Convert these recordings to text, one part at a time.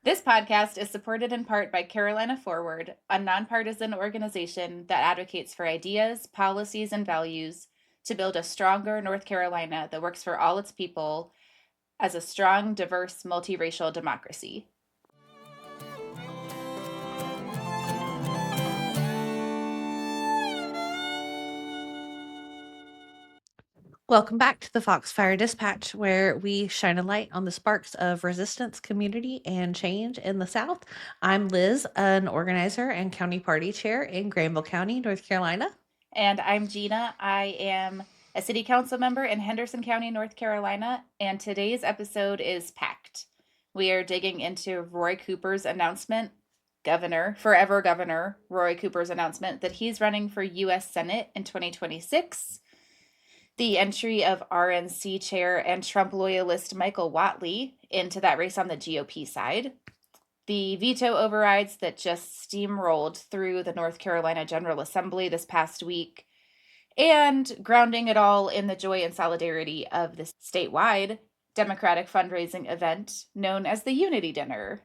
This podcast is supported in part by Carolina Forward, a nonpartisan organization that advocates for ideas, policies, and values to build a stronger North Carolina that works for all its people as a strong, diverse, multiracial democracy. Welcome back to the Foxfire Dispatch, where we shine a light on the sparks of resistance, community, and change in the South. I'm Liz, an organizer and county party chair in Granville County, North Carolina. And I'm Gina. I am a city council member in Henderson County, North Carolina, and today's episode is packed. We are digging into Roy Cooper's announcement, forever Governor Roy Cooper's announcement that he's running for U.S. Senate in 2026. The entry of RNC Chair and Trump loyalist Michael Whatley into that race on the GOP side. The veto overrides that just steamrolled through the North Carolina General Assembly this past week, and grounding it all in the joy and solidarity of this statewide Democratic fundraising event known as the Unity Dinner.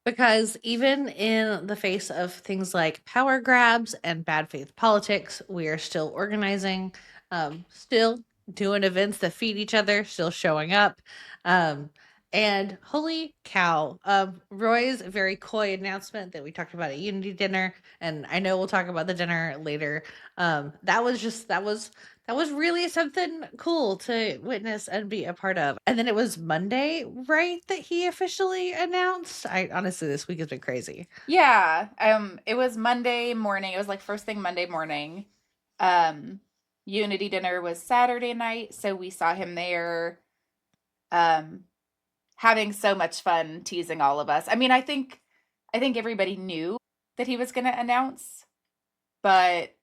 Because even in the face of things like power grabs and bad faith politics, we are still organizing, still doing events that feed each other, still showing up. And holy cow, Roy's very coy announcement that we talked about at Unity Dinner, and I know we'll talk about the dinner later. That was really something cool to witness and be a part of. And then it was Monday, right, that he officially announced? I honestly, this week has been crazy. Yeah, it was Monday morning. It was like first thing Monday morning. Unity Dinner was Saturday night, so we saw him there. Having so much fun teasing all of us. I mean, I think everybody knew that he was going to announce, but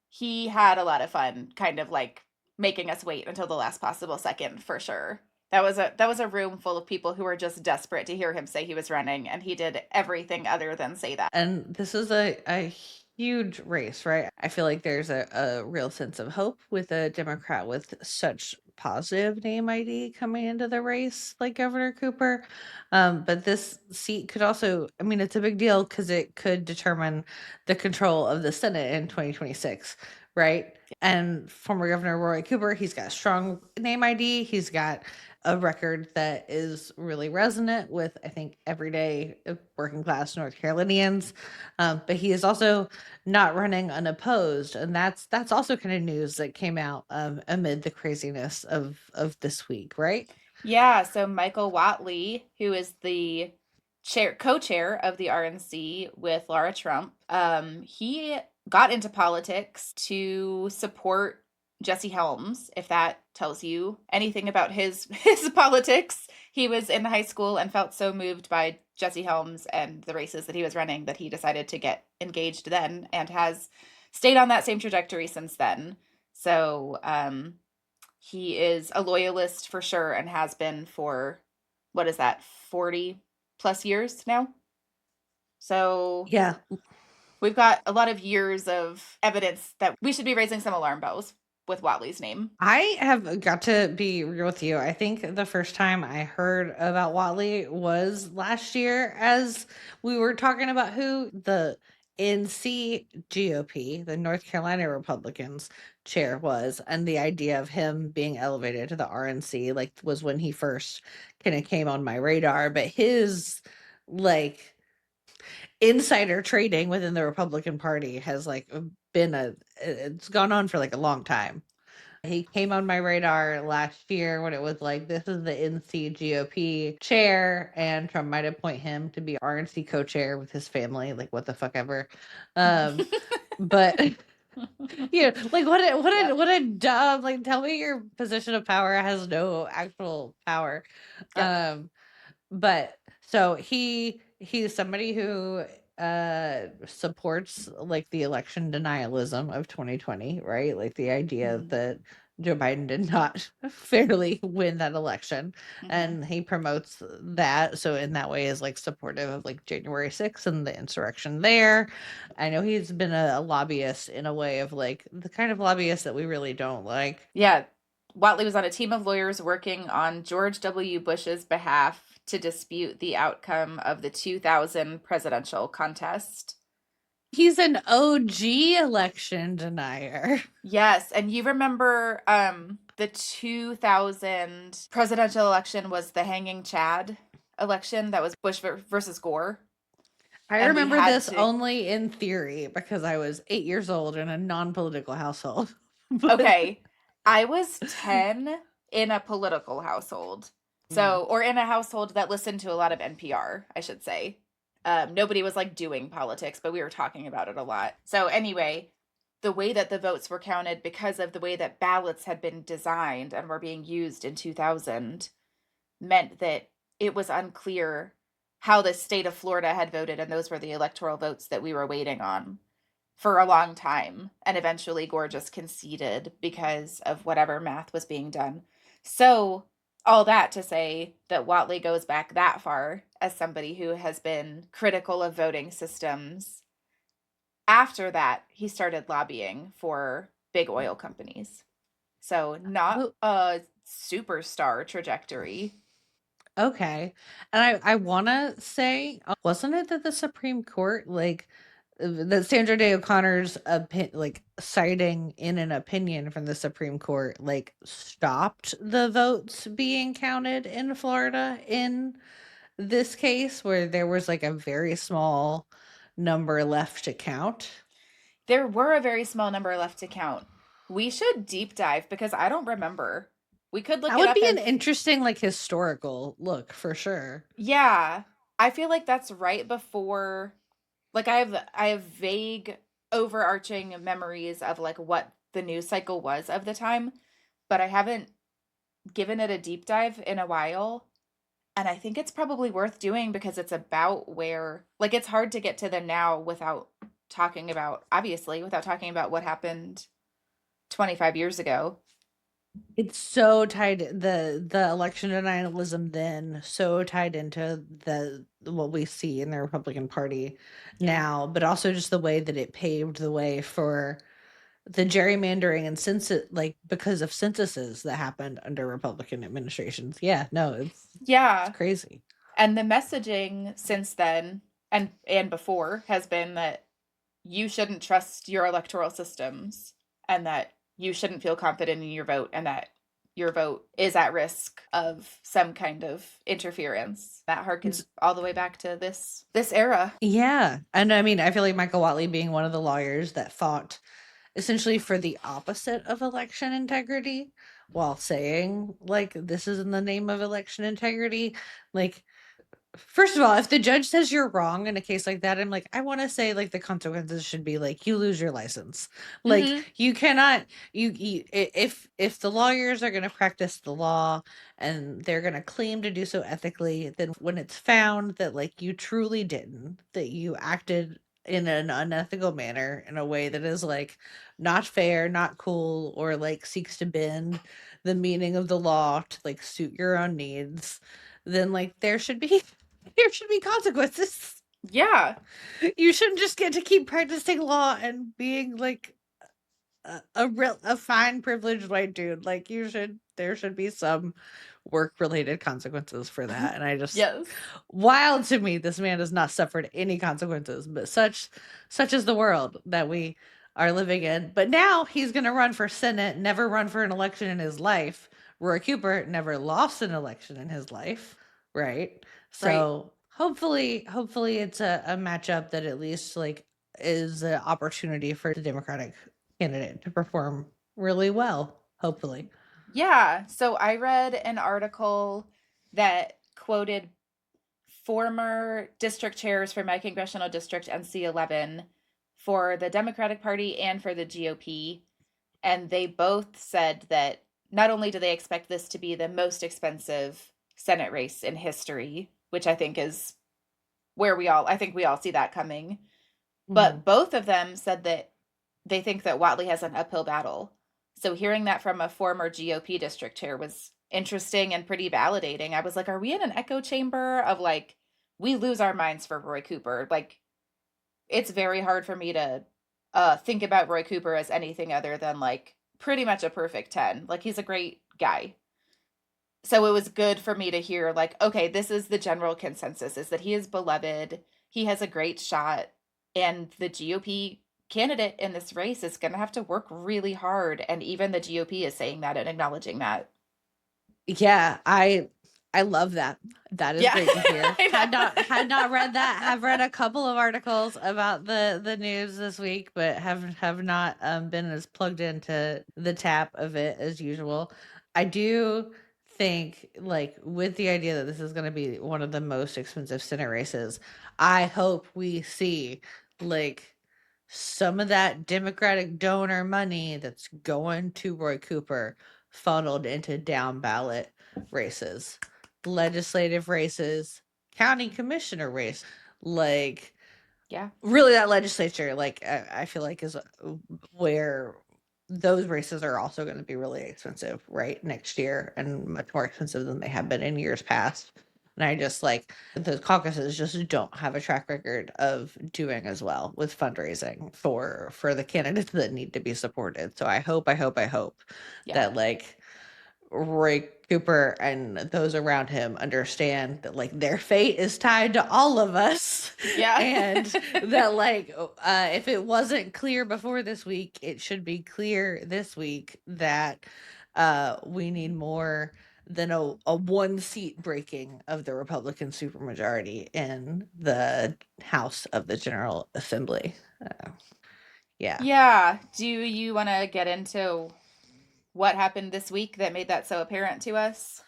he had a lot of fun kind of like making us wait until the last possible second for sure. That was a room full of people who were just desperate to hear him say he was running, and he did everything other than say that. And this is a huge race, right? I feel like there's a real sense of hope with a Democrat with such positive name ID coming into the race like Governor Cooper. But this seat could also, I mean, it's a big deal because it could determine the control of the Senate in 2026, right? And former Governor Roy Cooper, he's got a strong name ID. He's got a record that is really resonant with, I think, everyday working class North Carolinians. But he is also not running unopposed, and that's also kind of news that came out amid the craziness of this week, right? Yeah, so Michael Whatley, who is the co-chair of the RNC with Laura Trump, he got into politics to support Jesse Helms, if that tells you anything about his politics. He was in high school and felt so moved by Jesse Helms and the races that he was running that he decided to get engaged then, and has stayed on that same trajectory since then. So he is a loyalist for sure, and has been for, what is that, 40 plus years now? So Yeah. we've got a lot of years of evidence that we should be raising some alarm bells with Whatley's name. I have got to be real with you. I think the first time I heard about Whatley was last year as we were talking about who the NC GOP, the North Carolina Republicans chair was, and the idea of him being elevated to the RNC like was when he first kind of came on my radar. But his like insider trading within the Republican Party has like been it's gone on for like a long time. He came on my radar last year when it was like, this is the NC GOP chair, and Trump might appoint him to be RNC co-chair with his family. Like, what the fuck ever. But yeah, like what a dumb, like, tell me your position of power has no actual power. Yep. But so he's somebody who supports like the election denialism of 2020, right? Like the idea that Joe Biden did not fairly win that election, and he promotes that. So in that way is like supportive of like January 6th and the insurrection there. I know he's been a lobbyist in a way of like the kind of lobbyist that we really don't like. Yeah. Whatley was on a team of lawyers working on George W. Bush's behalf to dispute the outcome of the 2000 presidential contest. He's an OG election denier. Yes, and you remember the 2000 presidential election was the hanging Chad election that was Bush versus Gore. I And we remember had this to only in theory because I was 8 years old in a non-political household. But Okay, I was 10 in a political household. So, or in a household that listened to a lot of NPR, I should say. Nobody was like doing politics, but we were talking about it a lot. So, anyway, the way that the votes were counted because of the way that ballots had been designed and were being used in 2000 meant that it was unclear how the state of Florida had voted, and those were the electoral votes that we were waiting on for a long time. And eventually Gore just conceded because of whatever math was being done. So, all that to say that Whatley goes back that far as somebody who has been critical of voting systems. After that, he started lobbying for big oil companies. So, not a superstar trajectory. Okay. And I want to say, wasn't it that the Supreme Court, like, that Sandra Day O'Connor's like citing in an opinion from the Supreme Court, like, stopped the votes being counted in Florida in this case, where there was like a very small number left to count? There were a very small number left to count. We should deep dive because I don't remember. We could look That it would up be an and interesting, like, historical look for sure. yeah, I feel like that's right before, like I have vague overarching memories of like what the news cycle was of the time, but I haven't given it a deep dive in a while. And I think it's probably worth doing because it's about where, like, it's hard to get to the now without talking about, obviously, without talking about what happened 25 years ago. It's so tied, the election denialism then so tied into the what we see in the Republican Party Yeah. now, but also just the way that it paved the way for the gerrymandering and census, like, because of censuses that happened under Republican administrations. Yeah, no, it's Yeah. crazy. And the messaging since then and before has been that you shouldn't trust your electoral systems and that you shouldn't feel confident in your vote and that your vote is at risk of some kind of interference. That harkens all the way back to this era. Yeah. And I mean, I feel like Michael Whatley being one of the lawyers that fought essentially for the opposite of election integrity while saying, like, this is in the name of election integrity. Like, first of all, if the judge says you're wrong in a case like that, I'm like, I want to say, like, the consequences should be like you lose your license. Like, Mhm. you cannot, if the lawyers are going to practice the law and they're going to claim to do so ethically, then when it's found that, like, you truly didn't, that you acted in an unethical manner in a way that is, like, not fair, not cool, or like seeks to bend the meaning of the law to, like, suit your own needs, then, like, there should be consequences. Yeah. You shouldn't just get to keep practicing law and being like a fine privileged white dude. Like, there should be some work related consequences for that. And I just, Yes. wild to me, this man has not suffered any consequences, but such is the world that we are living in. But now he's going to run for Senate, never run for an election in his life. Roy Cooper never lost an election in his life, right? Right. So hopefully it's a matchup that at least, like, is an opportunity for the Democratic candidate to perform really well, hopefully. Yeah. So I read an article that quoted former district chairs for my congressional district NC11 for the Democratic Party and for the GOP. And they both said that not only do they expect this to be the most expensive Senate race in history, which I think is where I think we all see that coming, Mhm. but both of them said that they think that Whatley has an uphill battle. So hearing that from a former GOP district chair was interesting and pretty validating. I was like, are we in an echo chamber of like, we lose our minds for Roy Cooper? Like, it's very hard for me to think about Roy Cooper as anything other than like pretty much a perfect 10. Like, he's a great guy. So it was good for me to hear, like, okay, this is the general consensus, is that he is beloved, he has a great shot, and the GOP candidate in this race is going to have to work really hard, and even the GOP is saying that and acknowledging that. Yeah, I love that. That is Yeah. great to hear. I Had not read that. know. Have read a couple of articles about the news this week, but have not been as plugged into the tap of it as usual. I do think, like, with the idea that this is going to be one of the most expensive Senate races, I hope we see, like, some of that Democratic donor money that's going to Roy Cooper funneled into down ballot races, legislative races, county commissioner race, like, Yeah. really that legislature, like, I feel like is where those races are also going to be really expensive, right, next year, and much more expensive than they have been in years past. And I just, like, the caucuses just don't have a track record of doing as well with fundraising for the candidates that need to be supported. So I hope Yeah. that, like, Roy Cooper and those around him understand that, like, their fate is tied to all of us. Yeah. And that, like, if it wasn't clear before this week, it should be clear this week that we need more than a one seat breaking of the Republican supermajority in the House of the General Assembly. Yeah. Yeah. Do you want to get into what happened this week that made that so apparent to us?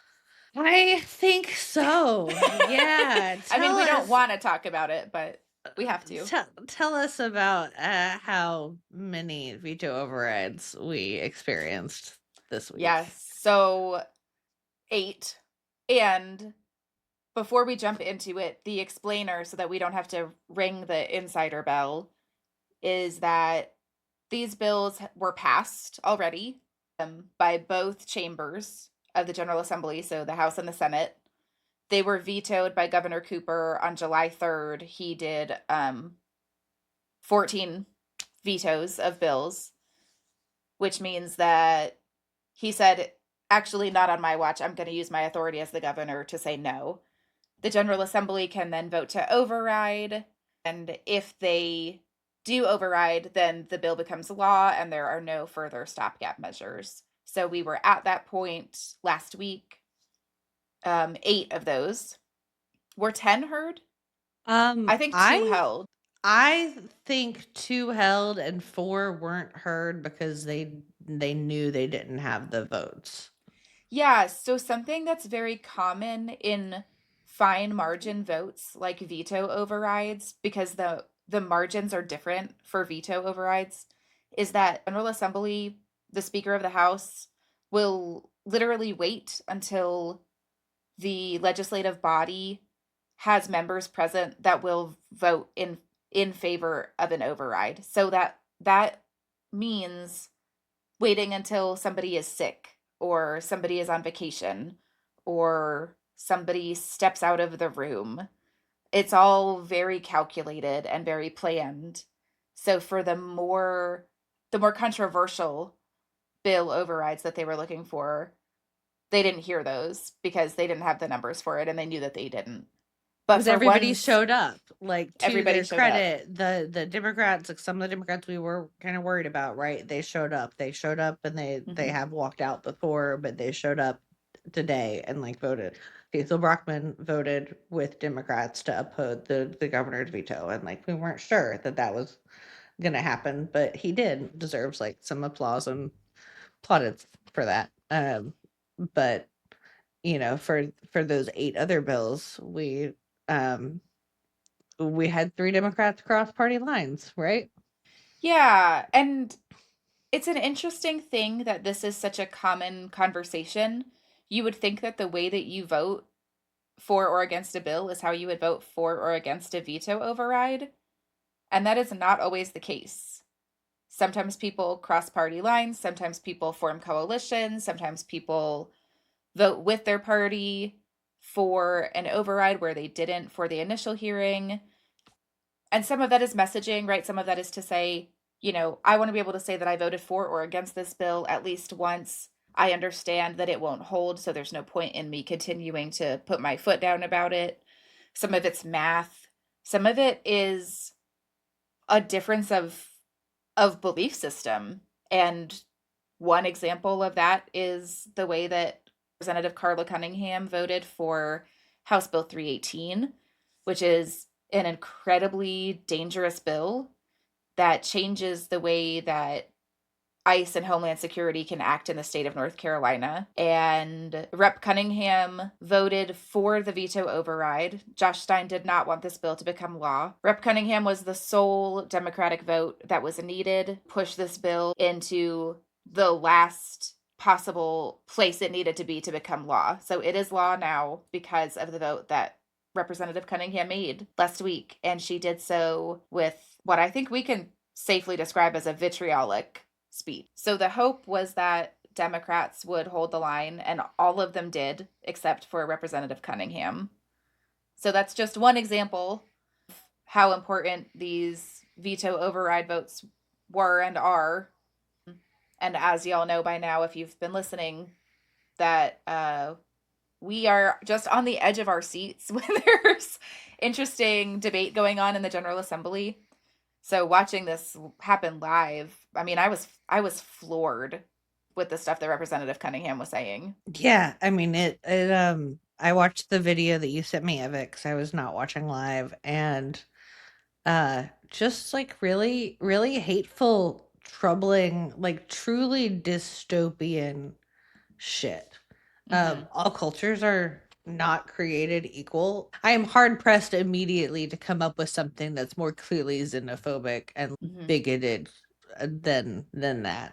I think so. Yeah. I mean, Tell we don't us. want to talk about it, but we have to. Tell us about how many veto overrides we experienced this week. Yes. So 8. And before we jump into it, the explainer, so that we don't have to ring the insider bell, is that these bills were passed already by both chambers of the General Assembly, so the House and the Senate. They were vetoed by Governor Cooper on July 3rd. He did 14 vetoes of bills, which means that he said, actually, not on my watch. I'm going to use my authority as the governor to say no. The General Assembly can then vote to override. And if they do override, then the bill becomes law and there are no further stopgap measures. So we were at that point last week. 8 of those. Were 10 heard? I think 2 I held. I think 2 held and 4 weren't heard because they knew they didn't have the votes. Yeah, so something that's very common in fine margin votes like veto overrides, because the margins are different for veto overrides, is that General Assembly, the Speaker of the House, will literally wait until the legislative body has members present that will vote in favor of an override. So that means waiting until somebody is sick or somebody is on vacation or somebody steps out of the room. It's all very calculated and very planned. So for the more controversial bill overrides that they were looking for, they didn't hear those because they didn't have the numbers for it and they knew that they didn't. But Because for everybody ones, showed up. Like, to everybody their showed up. credit, the Democrats, like, some of the Democrats we were kind of worried about, right? They showed up. They showed up, and they Hmm. have walked out before, but they showed up today and, like, voted. Cecil Brockman voted with Democrats to uphold the governor's veto, and, like, we weren't sure that that was gonna happen, but he did. Deserves, like, some applause and plaudits for that. But, for those 8 other bills, um we had 3 Democrats cross party lines, right? Yeah, and it's an interesting thing that this is such a common conversation. You would think that the way that you vote for or against a bill is how you would vote for or against a veto override, and that is not always the case. Sometimes people cross party lines, sometimes people form coalitions, sometimes people vote with their party for an override where they didn't for the initial hearing. And some of that is messaging, right? Some of that is to say, I want to be able to say that I voted for or against this bill at least once. I understand that it won't hold, so there's no point in me continuing to put my foot down about it. Some of it's math, some of it is a difference of belief system. And one example of that is the way that Representative Carla Cunningham voted for House Bill 318, which is an incredibly dangerous bill that changes the way that ICE and Homeland Security can act in the state of North Carolina. And Rep. Cunningham voted for the veto override. Josh Stein did not want this bill to become law. Rep. Cunningham was the sole Democratic vote that was needed, push this bill into the last possible place it needed to be to become law. So it is law now because of the vote that Representative Cunningham made last week. And she did so with what I think we can safely describe as a vitriolic speech. So the hope was that Democrats would hold the line, and all of them did, except for Representative Cunningham. So that's just one example of how important these veto override votes were and are. And as y'all know by now, if you've been listening, that we are just on the edge of our seats when there's interesting debate going on in the General Assembly. So watching this happen live, I mean, I was floored with the stuff that Representative Cunningham was saying. Yeah, I mean I watched the video that you sent me of it because I was not watching live, and just like really, really hateful, troubling, like truly dystopian shit. All cultures are not created equal. I am hard pressed immediately to come up with something that's more clearly xenophobic and bigoted than that.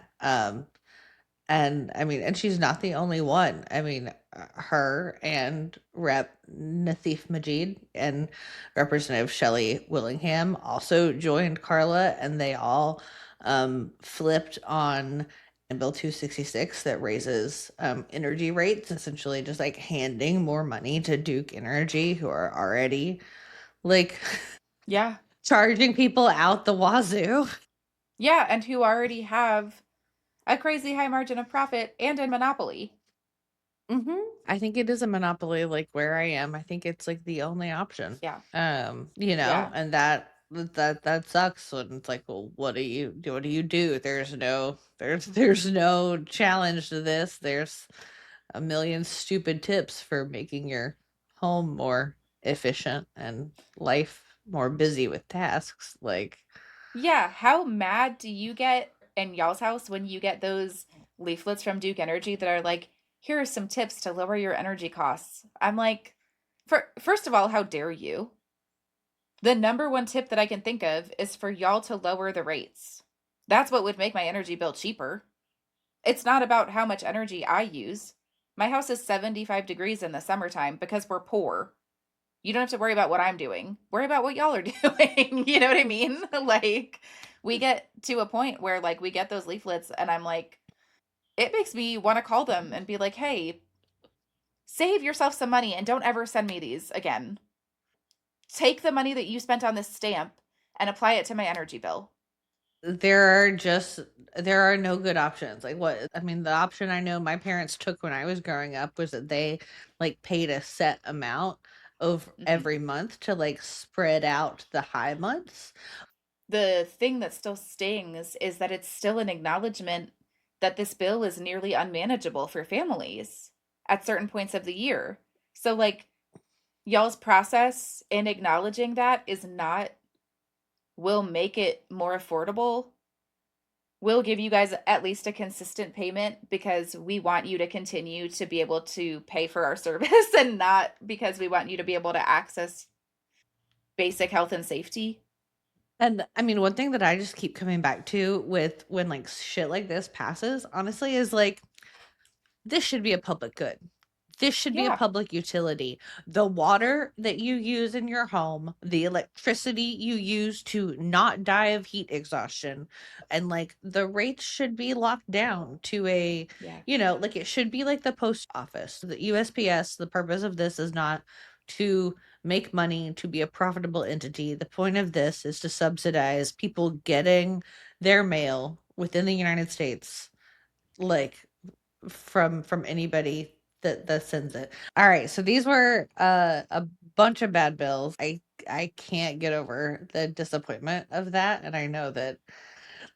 And I mean, and she's not the only one. I mean, her and Rep. Nathif Majid and Representative Shelley Willingham also joined Carla, and they all flipped on Bill 266 that raises energy rates, essentially just like handing more money to Duke Energy, who are already like Yeah. charging people out the wazoo. Yeah, and who already have a crazy high margin of profit and a monopoly. I think it is a monopoly, like where I am. I think it's like the only option. Yeah. You know, Yeah. and that sucks when it's like, well, what do you do? What do you do? There's no challenge to this. There's a million stupid tips for making your home more efficient and life more busy with tasks. Like, Yeah, how mad do you get in y'all's house when you get those leaflets from Duke Energy that are like, here are some tips to lower your energy costs? I'm like, first of all, how dare you? The number one tip that I can think of is for y'all to lower the rates. That's what would make my energy bill cheaper. It's not about how much energy I use. My house is 75 degrees in the summertime because we're poor. You don't have to worry about what I'm doing. Worry about what y'all are doing. You know what I mean? Like, we get to a point where, like, we get those leaflets, and I'm like, it makes me want to call them and be like, hey, save yourself some money and don't ever send me these again. Take the money that you spent on this stamp and apply it to my energy bill. there are no good options. Like, what I mean, the option I know my parents took when I was growing up was that they like paid a set amount of Mm-hmm. every month to like spread out the high months. The thing that still stings is that it's still an acknowledgement that this bill is nearly unmanageable for families at certain points of the year. So, like, y'all's process in acknowledging that is not, will make it more affordable. We'll give you guys at least a consistent payment because we want you to continue to be able to pay for our service and not because we want you to be able to access basic health and safety. And I mean, one thing that I just keep coming back to with when like shit like this passes, honestly, is like this should be a public good. This should be a Yeah. public utility. The water that you use in your home, the electricity you use to not die of heat exhaustion, and like the rates should be locked down to a, Yeah. like it should be like the post office. The USPS, the purpose of this is not to make money, to be a profitable entity. The point of this is to subsidize people getting their mail within the United States, like from anybody that sends it. All right, so these were a bunch of bad bills. I can't get over the disappointment of that, and I know that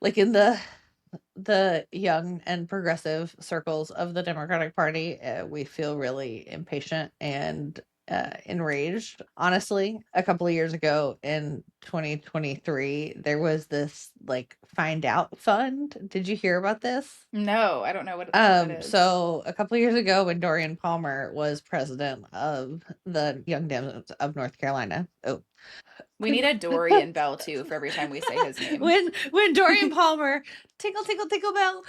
like in the young and progressive circles of the Democratic Party, we feel really impatient and enraged. Honestly, a couple of years ago in 2023, there was this like find out fund. Did you hear about this? No, I don't know what that is. So a couple of years ago when Dorian Palmer was president of the Young Dems of North Carolina. Oh, We need a Dorian Bell too for every time we say his name. when Dorian Palmer tinkle tinkle tinkle bell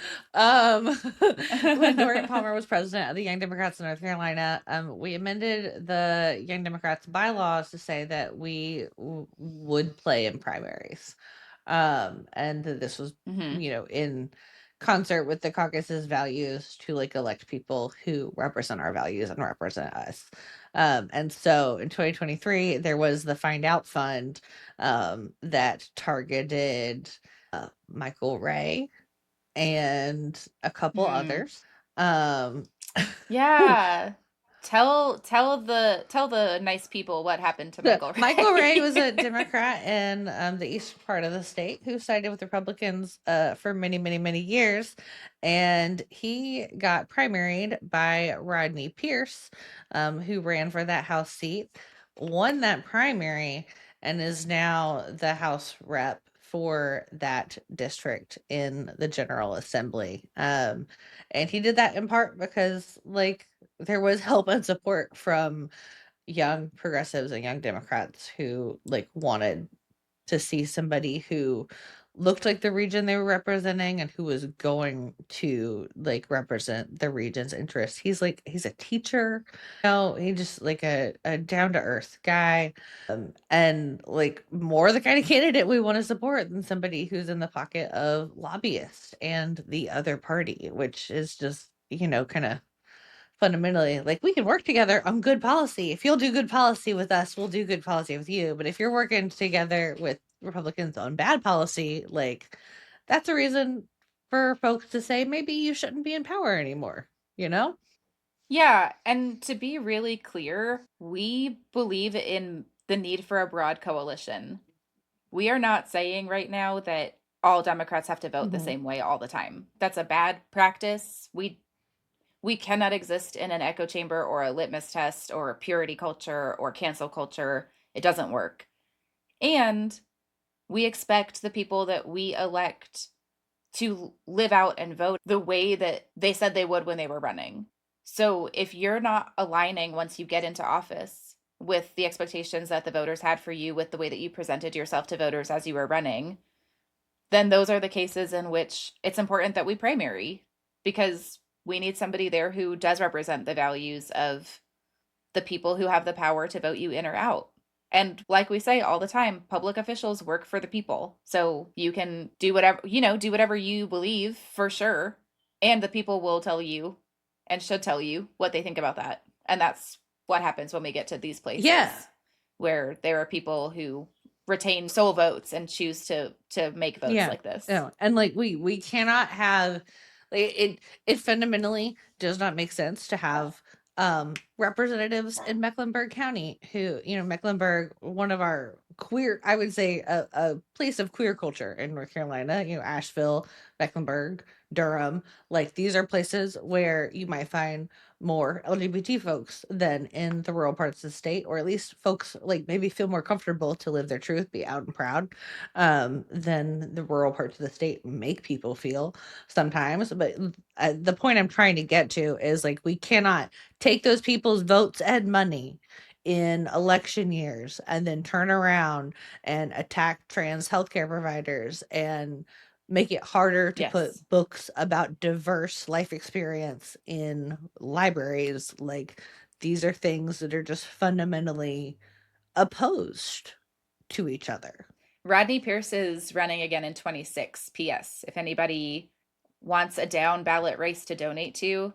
when Dorian Palmer was president of the Young Democrats of North Carolina, we amended the Young Democrats bylaws to say that we would play in primaries, and that this was Hmm. in concert with the caucus's values to like elect people who represent our values and represent us. And so in 2023, there was the Find Out Fund that targeted Michael Ray and a couple Mm. others. Um, Yeah. Tell the nice people what happened to Michael Michael Ray was a Ray. Democrat in the eastern part of the state who sided with Republicans for many, many, many years. And he got primaried by Rodney Pierce, who ran for that House seat, won that primary, and is now the House rep for that district in the General Assembly. And he did that in part because, like, there was help and support from young progressives and young Democrats who like wanted to see somebody who looked like the region they were representing and who was going to like represent the region's interests. He's a teacher. He just like a down to earth guy. And like more the kind of candidate we want to support than somebody who's in the pocket of lobbyists and the other party, which is just, kind of fundamentally like we can work together on good policy. If you'll do good policy with us, we'll do good policy with you. But if you're working together with Republicans on bad policy, like that's a reason for folks to say maybe you shouldn't be in power anymore, you know? Yeah, and to be really clear, we believe in the need for a broad coalition. We are not saying right now that all Democrats have to vote the Mhm. same way all the time. That's a bad practice. We cannot exist in an echo chamber or a litmus test or a purity culture or cancel culture. It doesn't work. And we expect the people that we elect to live out and vote the way that they said they would when they were running. So if you're not aligning once you get into office with the expectations that the voters had for you, with the way that you presented yourself to voters as you were running, then those are the cases in which it's important that we primary, because we need somebody there who does represent the values of the people who have the power to vote you in or out. And like we say all the time, public officials work for the people. So you can do whatever you believe for sure. And the people will tell you and should tell you what they think about that. And that's what happens when we get to these Yeah. places where there are people who retain sole votes and choose to make votes Yeah. like this. No. And like we cannot have like it fundamentally does not make sense to have representatives in Mecklenburg County who, Mecklenburg, one of our queer, I would say a place of queer culture in North Carolina, Asheville, Mecklenburg, Durham, like these are places where you might find more LGBT folks than in the rural parts of the state, or at least folks like maybe feel more comfortable to live their truth, be out and proud, than the rural parts of the state make people feel sometimes. But the point I'm trying to get to is like we cannot take those people's votes and money in election years and then turn around and attack trans healthcare providers and make it harder to Yes. put books about diverse life experience in libraries. Like these are things that are just fundamentally opposed to each other. Rodney Pierce is running again in 26. PS. If anybody wants a down ballot race to donate to,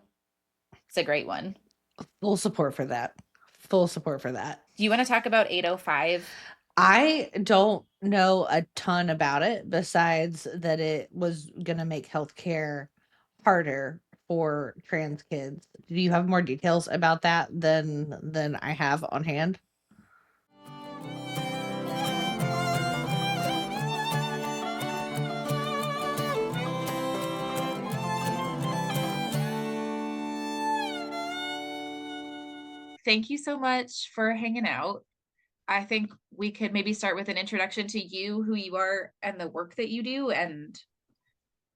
it's a great one. Full support for that. Full support for that. Do you want to talk about 805? I don't know a ton about it besides that it was going to make healthcare harder for trans kids. Do you have more details about that than I have on hand? Thank you so much for hanging out. I think we could maybe start with an introduction to you, who you are, and the work that you do, and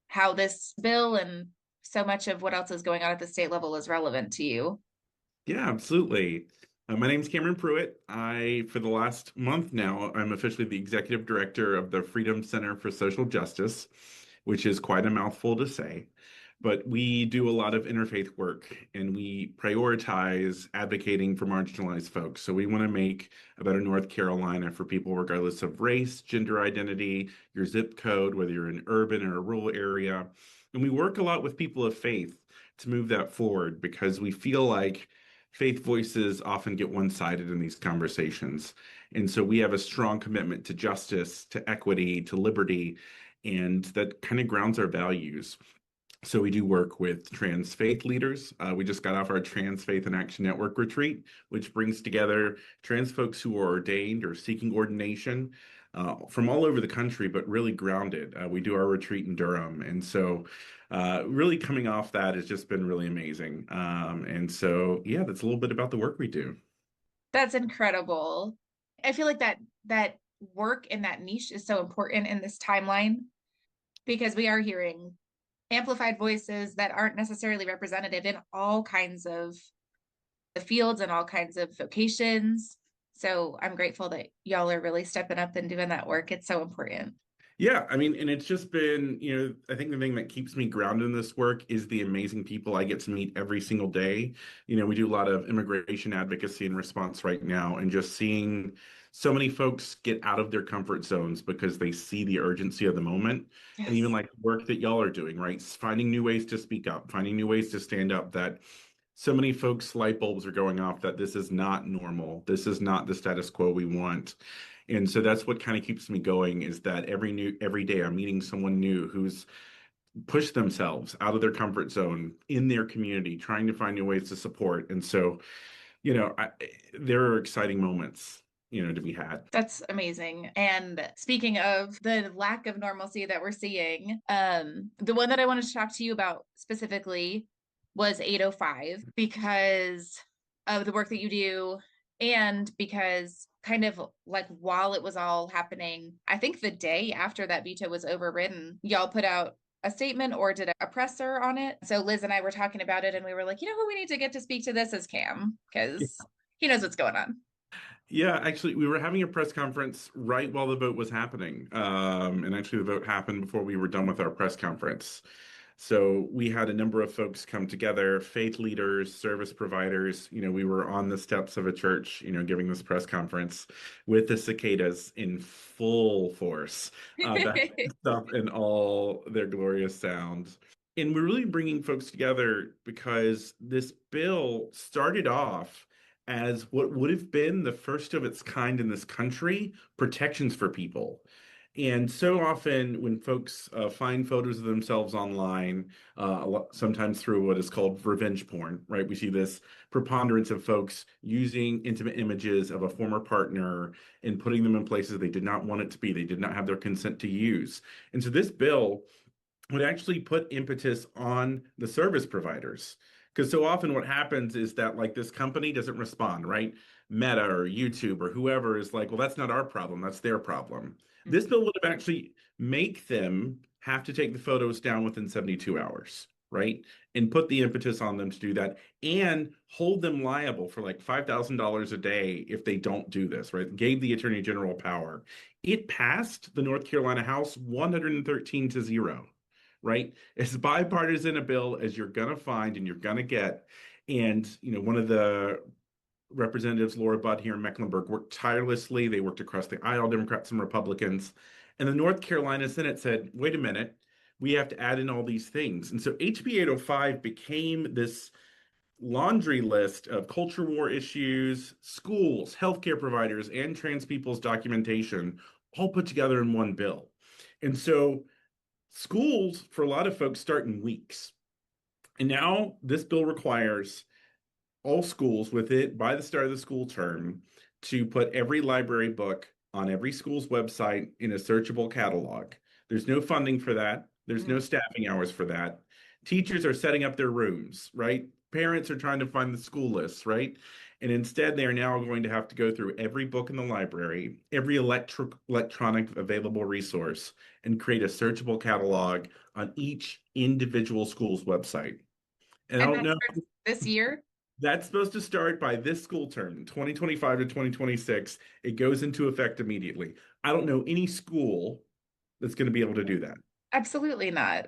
how this bill and so much of what else is going on at the state level is relevant to you. Yeah, absolutely. My name's Cameron Pruette. For the last month now, I'm officially the executive director of the Freedom Center for Social Justice, which is quite a mouthful to say. But we do a lot of interfaith work and we prioritize advocating for marginalized folks. So we want to make a better North Carolina for people regardless of race, gender identity, your zip code, whether you're in urban or a rural area. And we work a lot with people of faith to move that forward because we feel like faith voices often get one-sided in these conversations. And so we have a strong commitment to justice, to equity, to liberty, and that kind of grounds our values. So we do work with trans faith leaders. We just got off our Trans Faith and Action Network retreat, which brings together trans folks who are ordained or seeking ordination from all over the country, but really grounded. We do our retreat in Durham. And so really coming off that has just been really amazing. And so, yeah, that's a little bit about the work we do. That's incredible. I feel like that work in that niche is so important in this timeline because we are hearing amplified voices that aren't necessarily representative in all kinds of the fields and all kinds of vocations. So I'm grateful that y'all are really stepping up and doing that work. It's so important. Yeah, I mean, and it's just been, I think the thing that keeps me grounded in this work is the amazing people I get to meet every single day. We do a lot of immigration advocacy and response right now, and just seeing so many folks get out of their comfort zones because they see the urgency of the moment. And even Yes. like the work that y'all are doing, right? Finding new ways to speak up, finding new ways to stand up, that so many folks' light bulbs are going off that this is not normal. This is not the status quo we want. And so that's what kind of keeps me going, is that every day I'm meeting someone new who's pushed themselves out of their comfort zone in their community, trying to find new ways to support. And so, there are exciting moments, to be had. That's amazing. And speaking of the lack of normalcy that we're seeing, the one that I wanted to talk to you about specifically was 805 because of the work that you do and because kind of like while it was all happening, I think the day after that veto was overridden, y'all put out a statement or did a presser on it. So Liz and I were talking about it and we were like, who we need to get to speak to this is Cam because he knows what's going on. Yeah, actually, we were having a press conference right while the vote was happening. And actually, the vote happened before we were done with our press conference. So we had a number of folks come together, faith leaders, service providers. We were on the steps of a church, giving this press conference with the cicadas in full force, back up in all their glorious sound. And we're really bringing folks together because this bill started off as what would have been the first of its kind in this country, protections for people. And so often, when folks find photos of themselves online, sometimes through what is called revenge porn, right? We see this preponderance of folks using intimate images of a former partner and putting them in places they did not want it to be, they did not have their consent to use. And so this bill would actually put impetus on the service providers. Because so often what happens is that like this company doesn't respond, right? Meta or YouTube or whoever is like, well, that's not our problem, that's their problem. This bill would have actually make them have to take the photos down within 72 hours, right? And put the impetus on them to do that and hold them liable for like $5,000 a day if they don't do this, right? Gave the Attorney General power. It passed the North Carolina House 113-0, right? As bipartisan a bill as you're going to find and you're going to get. And, one of the representatives, Laura Budd here in Mecklenburg, worked tirelessly. They worked across the aisle, Democrats and Republicans. And the North Carolina Senate said, wait a minute, we have to add in all these things. And so HB 805 became this laundry list of culture war issues, schools, healthcare providers, and trans people's documentation all put together in one bill. And so schools, for a lot of folks, start in weeks. And now this bill requires all schools with it by the start of the school term to put every library book on every school's website in a searchable catalog. There's no funding for that. There's no staffing hours for that. Teachers are setting up their rooms, right? Parents are trying to find the school lists, right? And instead, they are now going to have to go through every book in the library, every electronic available resource, and create a searchable catalog on each individual school's website. And I And don't that know. starts this year? That's supposed to start by this school term, 2025 to 2026. It goes into effect immediately. I don't know any school that's going to be able to do that. Absolutely not.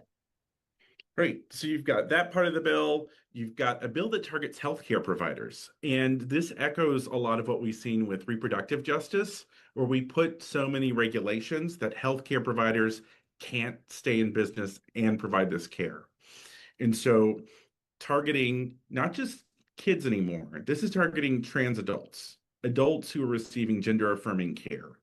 Right. So you've got that part of the bill. You've got a bill that targets healthcare providers. And this echoes a lot of what we've seen with reproductive justice, where we put so many regulations that healthcare providers can't stay in business and provide this care. And so targeting not just kids anymore. This is targeting trans adults, adults who are receiving gender affirming care.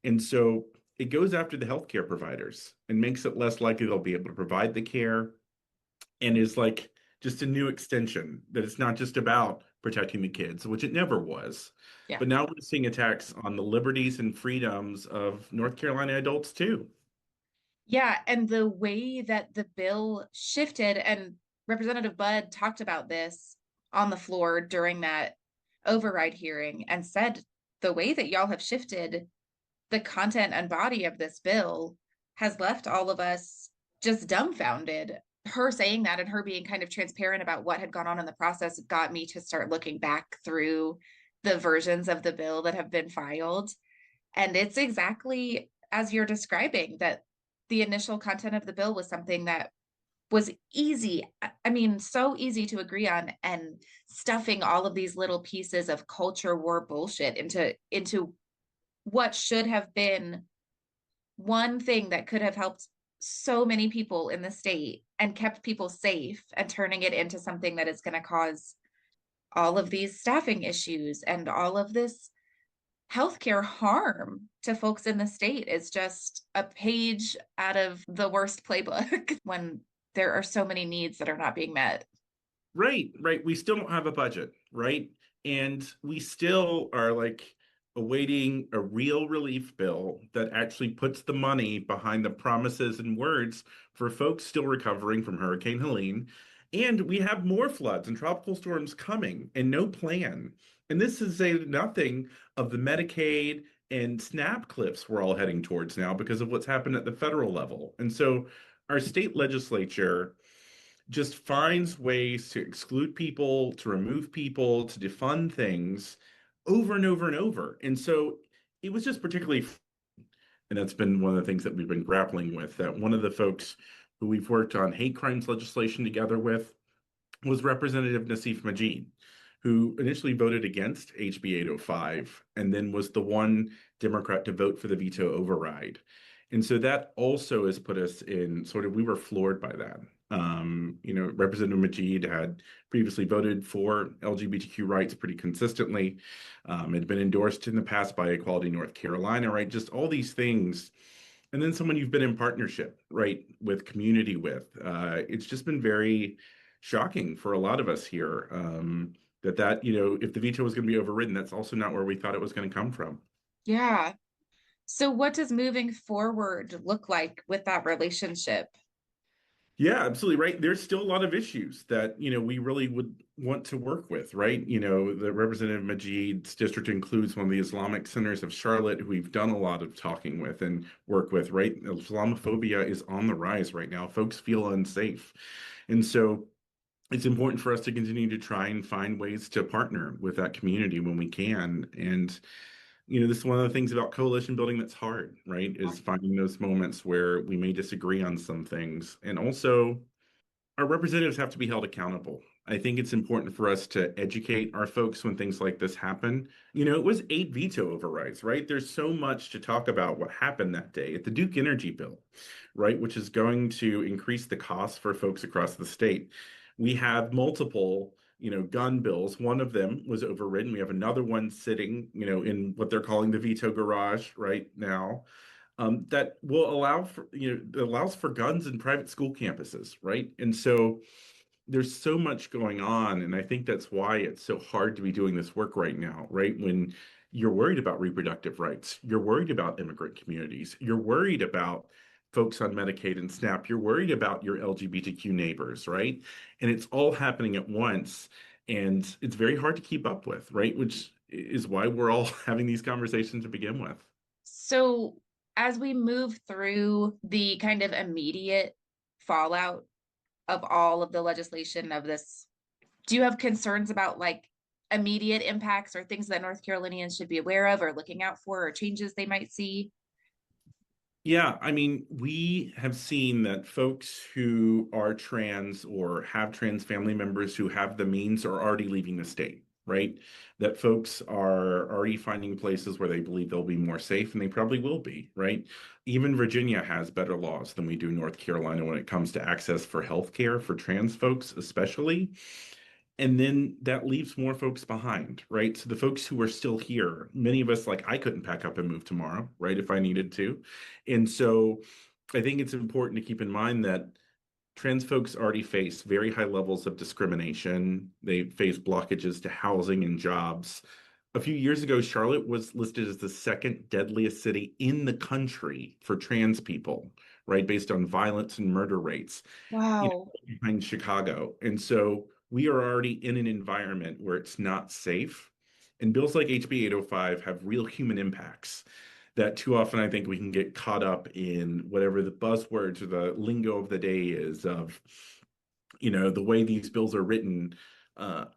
And so it goes after the healthcare providers and makes it less likely they'll be able to provide the care, and is like just a new extension that it's not just about protecting the kids, which it never was. Yeah. But now we're seeing attacks on the liberties and freedoms of North Carolina adults too. Yeah, and the way that the bill shifted, and Representative Budd talked about this on the floor during that override hearing and said the way that y'all have shifted the content and body of this bill has left all of us just dumbfounded. Her saying that and her being kind of transparent about what had gone on in the process got me to start looking back through the versions of the bill that have been filed. And it's exactly as you're describing, that the initial content of the bill was something that was easy. I mean, so easy to agree on, and stuffing all of these little pieces of culture war bullshit into what should have been one thing that could have helped so many people in the state and kept people safe, and turning it into something that is going to cause all of these staffing issues and all of this healthcare harm to folks in the state is just a page out of the worst playbook when there are so many needs that are not being met. Right, right. We still don't have a budget, right? And we still are like awaiting a real relief bill that actually puts the money behind the promises and words for folks still recovering from Hurricane Helene. And we have more floods and tropical storms coming and no plan. And this is a nothing of the Medicaid and SNAP cliffs we're all heading towards now because of what's happened at the federal level. And so our state legislature just finds ways to exclude people, to remove people, to defund things over and over and over. And so it was just particularly, and that's been one of the things that we've been grappling with, that one of the folks who we've worked on hate crimes legislation together with was Representative Nassif Majid, who initially voted against HB 805 and then was the one Democrat to vote for the veto override. And so that also has put us in sort of, we were floored by that. Representative Majid had previously voted for LGBTQ rights pretty consistently. It had been endorsed in the past by Equality North Carolina, right? Just all these things. And then someone you've been in partnership, right, with community with. It's just been very shocking for a lot of us here that if the veto was going to be overridden, that's also not where we thought it was going to come from. Yeah. So what does moving forward look like with that relationship? Yeah, absolutely right. There's still a lot of issues that, we really would want to work with, right? The Representative Majid's district includes one of the Islamic centers of Charlotte, who we've done a lot of talking with and work with, right? Islamophobia is on the rise right now. Folks feel unsafe. And so it's important for us to continue to try and find ways to partner with that community when we can. And this is one of the things about coalition building that's hard, right? Is finding those moments where we may disagree on some things. And also, our representatives have to be held accountable. I think it's important for us to educate our folks when things like this happen. It was 8 veto overrides, right? There's so much to talk about what happened that day at the Duke Energy bill, right? Which is going to increase the cost for folks across the state. We have multiple gun bills. One of them was overridden. We have another one sitting, in what they're calling the veto garage right now, that will allow for, allows for guns in private school campuses, right? And so there's so much going on, and I think that's why it's so hard to be doing this work right now, right? When you're worried about reproductive rights, you're worried about immigrant communities, you're worried about folks on Medicaid and SNAP, you're worried about your LGBTQ neighbors, right? And it's all happening at once, and it's very hard to keep up with, right? Which is why we're all having these conversations to begin with. So, as we move through the kind of immediate fallout of all of the legislation of this, do you have concerns about like immediate impacts or things that North Carolinians should be aware of or looking out for or changes they might see? Yeah, I mean, we have seen that folks who are trans or have trans family members who have the means are already leaving the state, right? That folks are already finding places where they believe they'll be more safe, and they probably will be, right? Even Virginia has better laws than we do North Carolina when it comes to access for healthcare for trans folks, especially. And then that leaves more folks behind, right? So the folks who are still here, many of us, like I couldn't pack up and move tomorrow, right, if I needed to. And so I think it's important to keep in mind that trans folks already face very high levels of discrimination. They face blockages to housing and jobs. A few years ago, Charlotte was listed as the second deadliest city in the country for trans people, right, based on violence and murder rates, Wow. behind Chicago. And so we are already in an environment where it's not safe. And bills like HB 805 have real human impacts that too often I think we can get caught up in whatever the buzzwords or the lingo of the day is of, the way these bills are written, are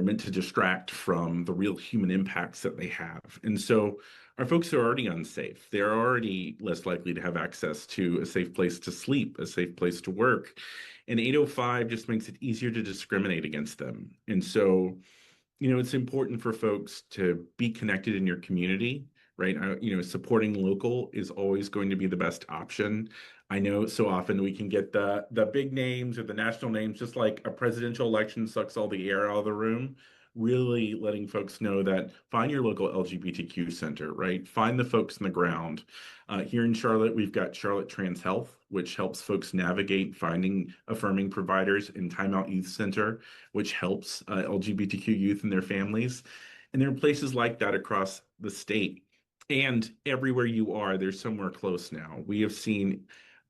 meant to distract from the real human impacts that they have. And so our folks are already unsafe. They're already less likely to have access to a safe place to sleep, a safe place to work. And 805 just makes it easier to discriminate against them. And so it's important for folks to be connected in your community, right? Supporting local is always going to be the best option. I know so often we can get the big names or the national names, just like a presidential election sucks all the air out of the room. Really letting folks know that find your local LGBTQ center, right? Find the folks on the ground. Here in Charlotte, we've got Charlotte Trans Health, which helps folks navigate finding affirming providers in Timeout Youth Center, which helps LGBTQ youth and their families. And there are places like that across the state. And everywhere you are, there's somewhere close now. We have seen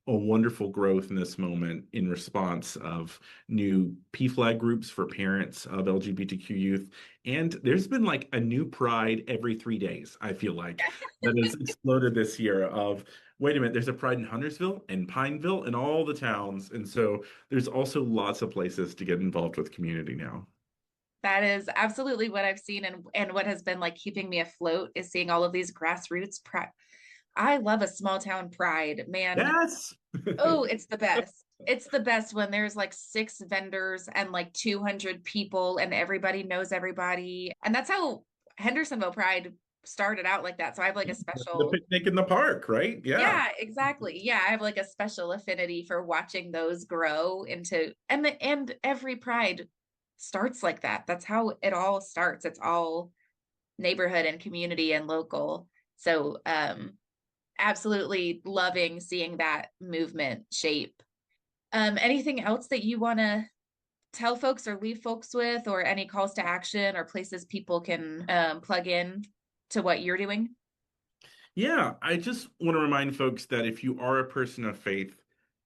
a wonderful growth in this moment in response of new PFLAG groups for parents of LGBTQ youth. And there's been like a new pride every 3 days, I feel like, that has exploded this year of, wait a minute, there's a pride in Huntersville and Pineville and all the towns. And so there's also lots of places to get involved with community now. That is absolutely what I've seen and what has been like keeping me afloat is seeing all of these grassroots pride. I love a small town pride, man. Yes. Oh, it's the best. It's the best when there's like 6 vendors and like 200 people and everybody knows everybody. And that's how Hendersonville Pride started out like that. So I have like a The special, picnic in the park, right? Yeah. yeah, exactly. Yeah, I have like a special affinity for watching those grow into and every pride starts like that. That's how it all starts. It's all neighborhood and community and local. So absolutely loving seeing that movement shape. Anything else that you want to tell folks or leave folks with, or any calls to action or places people can plug in to what you're doing? Yeah, I just want to remind folks that if you are a person of faith,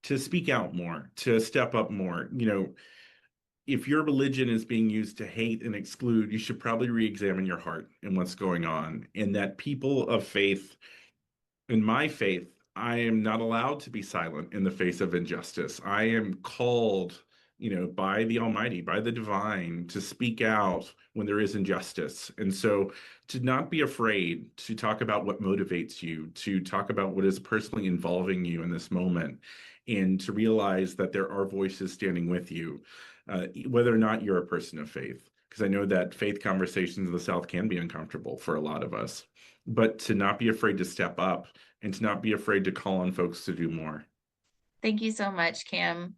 to speak out more, to step up more. If your religion is being used to hate and exclude, you should probably re-examine your heart and what's going on. And that people of faith, in my faith, I am not allowed to be silent in the face of injustice. I am called, by the Almighty, by the divine, to speak out when there is injustice. And so to not be afraid to talk about what motivates you, to talk about what is personally involving you in this moment, and to realize that there are voices standing with you, whether or not you're a person of faith. Because I know that faith conversations in the South can be uncomfortable for a lot of us, but to not be afraid to step up and to not be afraid to call on folks to do more. Thank you so much, Cam.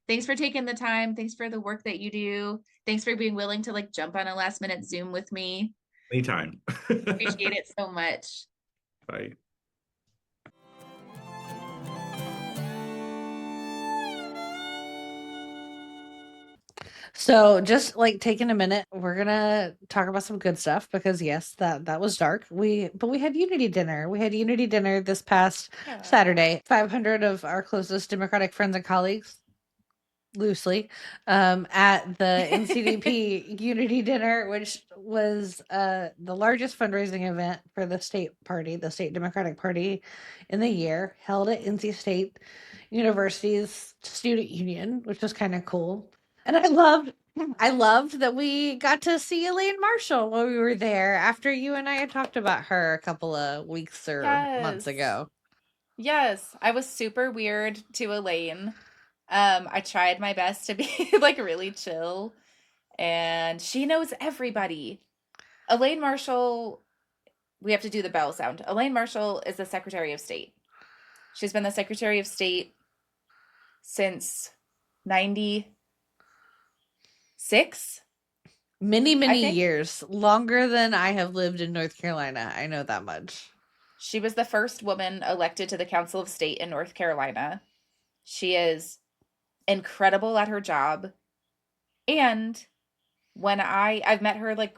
Thanks for taking the time. Thanks for the work that you do. Thanks for being willing to like jump on a last minute Zoom with me. Anytime. Appreciate it so much. Bye. So just like taking a minute, we're gonna talk about some good stuff because yes, that was dark. We had Unity Dinner. We had Unity Dinner this past Saturday. 500 of our closest Democratic friends and colleagues, loosely, at the NCDP Unity Dinner, which was the largest fundraising event for the state party, the state Democratic Party, in the year, held at NC State University's student union, which was kind of cool. And I loved that we got to see Elaine Marshall while we were there after you and I had talked about her a couple of weeks or months ago. Yes, I was super weird to Elaine. I tried my best to be like really chill, and she knows everybody. Elaine Marshall, we have to do the bell sound. Elaine Marshall is the Secretary of State. She's been the Secretary of State since 96. Many years, longer than I have lived in North Carolina. I know that much. She was the first woman elected to the Council of State in North Carolina. She is incredible at her job. And when I've met her like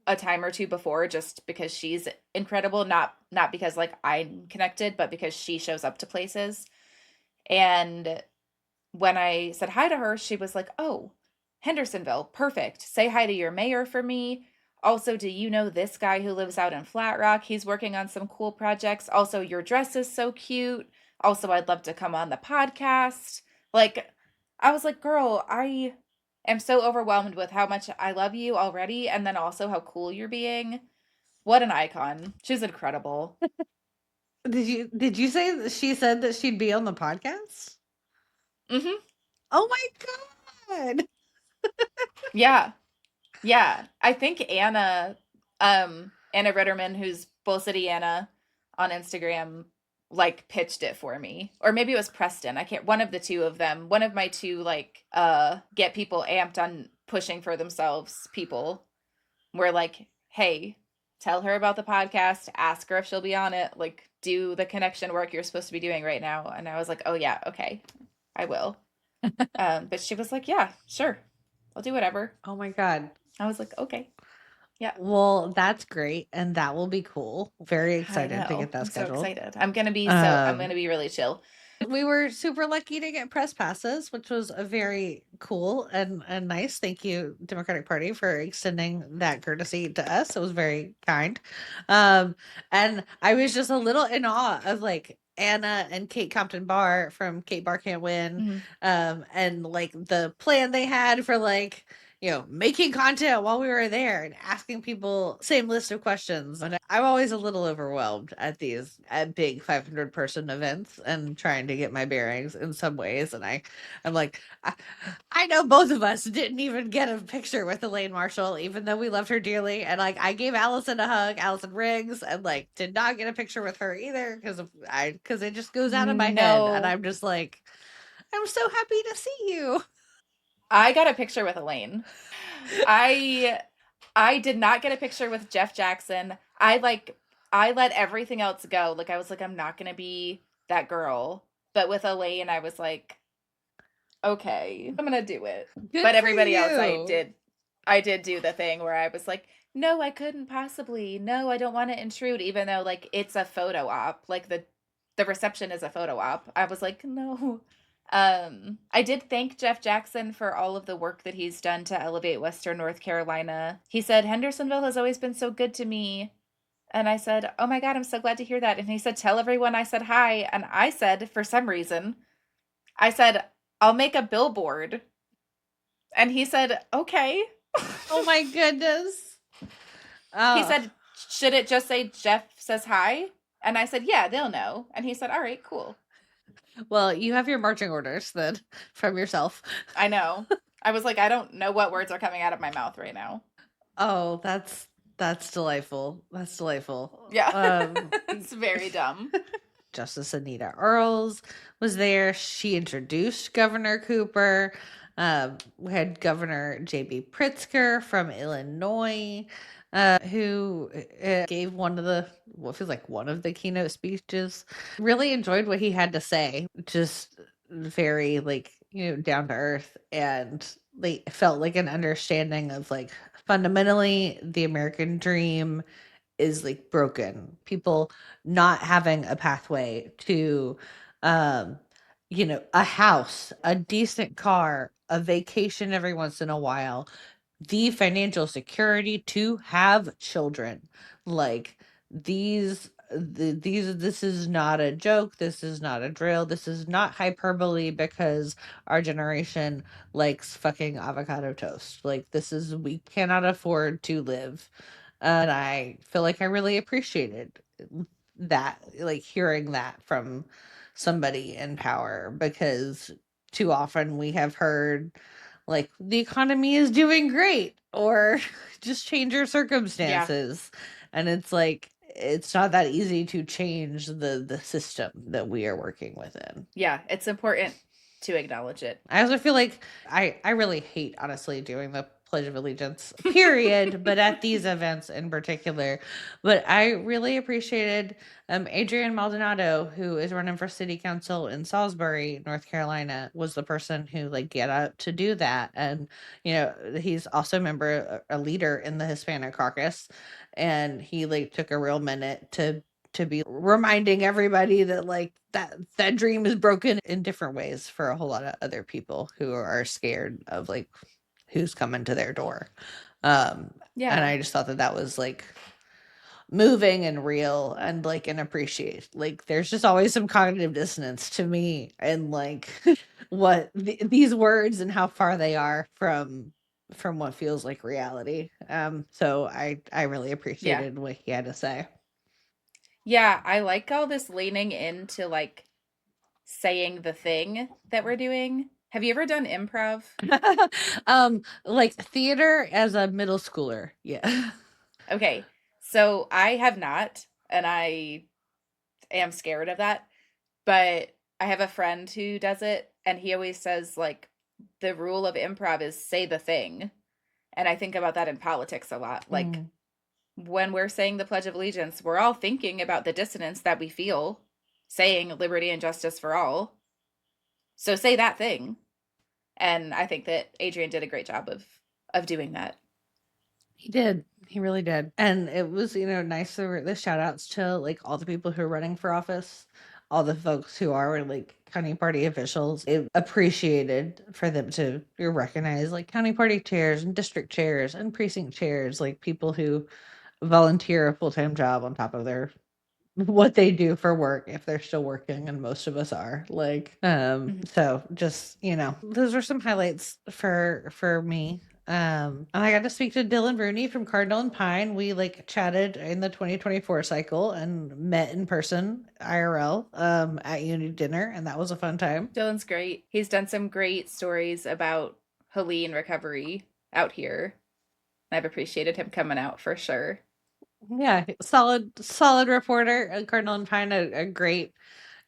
a time or two before just because she's incredible, not because like I'm connected, but because she shows up to places. And when I said hi to her, she was like, "Oh, Hendersonville, perfect. Say hi to your mayor for me. Also, do you know this guy who lives out in Flat Rock? He's working on some cool projects. Also, your dress is so cute. Also, I'd love to come on the podcast." Like, I was like, "Girl, I am so overwhelmed with how much I love you already, and then also how cool you're being. What an icon. She's incredible." Did you say that she said that she'd be on the podcast? Mm-hmm. Oh my God. Yeah. Yeah. I think Anna Ritterman, who's Bull City Anna on Instagram, like pitched it for me. Or maybe it was Preston. I can't, one of the two of them, one of my two like get people amped on pushing for themselves people were like, "Hey, tell her about the podcast, ask her if she'll be on it, like do the connection work you're supposed to be doing right now." And I was like, "Oh yeah, okay, I will." But she was like, "Yeah, sure, I'll do whatever." Oh my God. I was like, "Okay, yeah." Well, that's great, and that will be cool. Very I excited to know. get that I'm so scheduled. excited. I'm gonna be really chill. We were super lucky to get press passes, which was a very cool and nice. Thank you, Democratic Party, for extending that courtesy to us. It was very kind. And I was just a little in awe of like Anna and Kate Compton Barr from Kate Barr Can't Win. And like the plan they had for like, you know, making content while we were there and asking people same list of questions. And I'm always a little overwhelmed at these at big 500 person events and trying to get my bearings in some ways. And I'm like, I know both of us didn't even get a picture with Elaine Marshall, even though we loved her dearly. And like, I gave Allison a hug, Allison Riggs, and like did not get a picture with her either because it just goes out of my head. And I'm just like, I'm so happy to see you. I got a picture with Elaine. I did not get a picture with Jeff Jackson. I let everything else go. Like I was like, I'm not gonna be that girl. But with Elaine, I was like, okay, I'm gonna do it. Good but for everybody else, you. I did do the thing where I was like, no, I couldn't possibly. No, I don't want to intrude, even though like it's a photo op. Like the reception is a photo op. I was like, no. I did thank Jeff Jackson for all of the work that he's done to elevate Western North Carolina. He said, "Hendersonville has always been so good to me." And I said, "Oh my God, I'm so glad to hear that." And he said, "Tell everyone I said hi." And I said, for some reason, I said, "I'll make a billboard." And he said, "Okay." Oh my goodness. He said, "Should it just say Jeff says hi?" And I said, "Yeah, they'll know." And he said, "All right, cool." Well, you have your marching orders then from yourself. I know. I was like, I don't know what words are coming out of my mouth right now. Oh, that's delightful. That's delightful. Yeah. It's very dumb. Justice Anita Earls was there. She introduced Governor Cooper. We had Governor J.B. Pritzker from Illinois, who gave what feels like one of the keynote speeches. Really enjoyed what he had to say. Just very like, you know, down to earth and felt like an understanding of like fundamentally the American dream is like broken. People not having a pathway to um a house, a decent car, a vacation every once in a while, the financial security to have children. Like this is not a joke, this is not a drill, this is not hyperbole because our generation likes fucking avocado toast. Like we cannot afford to live, and I feel like I really appreciated that, like hearing that from somebody in power, because too often we have heard like the economy is doing great or just change your circumstances. And it's like it's not that easy to change the system that we are working within. Yeah, it's important to acknowledge it. I also feel like I really hate, honestly, doing the Pledge of Allegiance, period, but at these events in particular. But I really appreciated Adrian Maldonado, who is running for city council in Salisbury, North Carolina, was the person who like get up to do that. And, he's also a leader in the Hispanic caucus. And he like took a real minute to be reminding everybody that like that dream is broken in different ways for a whole lot of other people who are scared of like who's coming to their door. And I just thought that was like moving and real and like an appreciate. Like there's just always some cognitive dissonance to me and like what these words and how far they are from what feels like reality. So I really appreciated what he had to say. Yeah, I like all this leaning into like saying the thing that we're doing. Have you ever done improv? Like theater as a middle schooler. Yeah. Okay. So I have not, and I am scared of that, but I have a friend who does it, and he always says like the rule of improv is say the thing. And I think about that in politics a lot. Like when we're saying the Pledge of Allegiance, we're all thinking about the dissonance that we feel saying liberty and justice for all. So say that thing. And I think that Adrian did a great job of doing that. He did. He really did. And it was, nice the shout outs to like all the people who are running for office, all the folks who are like county party officials. It appreciated for them to recognize like county party chairs and district chairs and precinct chairs, like people who volunteer a full-time job on top of their what they do for work if they're still working, and most of us are like so just those are some highlights for me. And I got to speak to Dylan Rooney from Cardinal and Pine. We like chatted in the 2024 cycle and met in person IRL at Unity dinner, and that was a fun time. Dylan's great. He's done some great stories about Helene recovery out here. I've appreciated him coming out for sure. Yeah, solid reporter. Cardinal and Pine, a great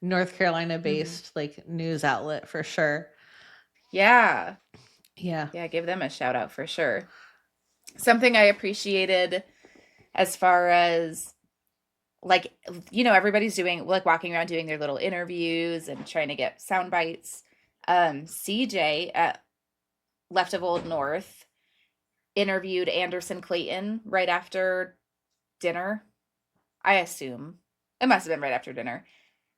North Carolina based like news outlet for sure. Yeah. Yeah. Yeah, give them a shout out for sure. Something I appreciated as far as like, everybody's doing like walking around doing their little interviews and trying to get sound bites. CJ at Left of Old North interviewed Anderson Clayton right after dinner. I assume it must have been right after dinner,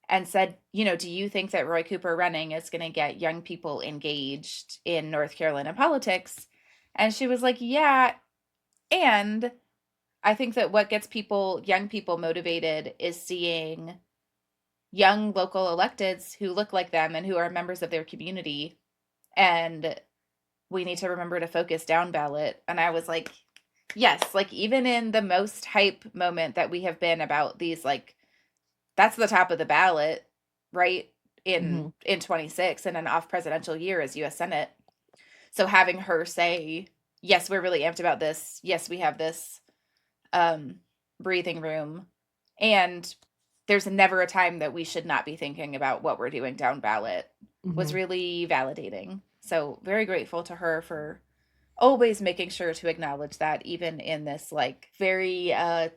and said, do you think that Roy Cooper running is going to get young people engaged in North Carolina politics? And she was like, yeah. And I think that what gets young people motivated is seeing young local electeds who look like them and who are members of their community. And we need to remember to focus down ballot. And I was like, yes, like even in the most hype moment that we have been about these, like, that's the top of the ballot, right? In 26 and an off presidential year as U.S. Senate. So having her say, yes, we're really amped about this. Yes, we have this breathing room. And there's never a time that we should not be thinking about what we're doing down ballot was really validating. So very grateful to her for always making sure to acknowledge that, even in this like very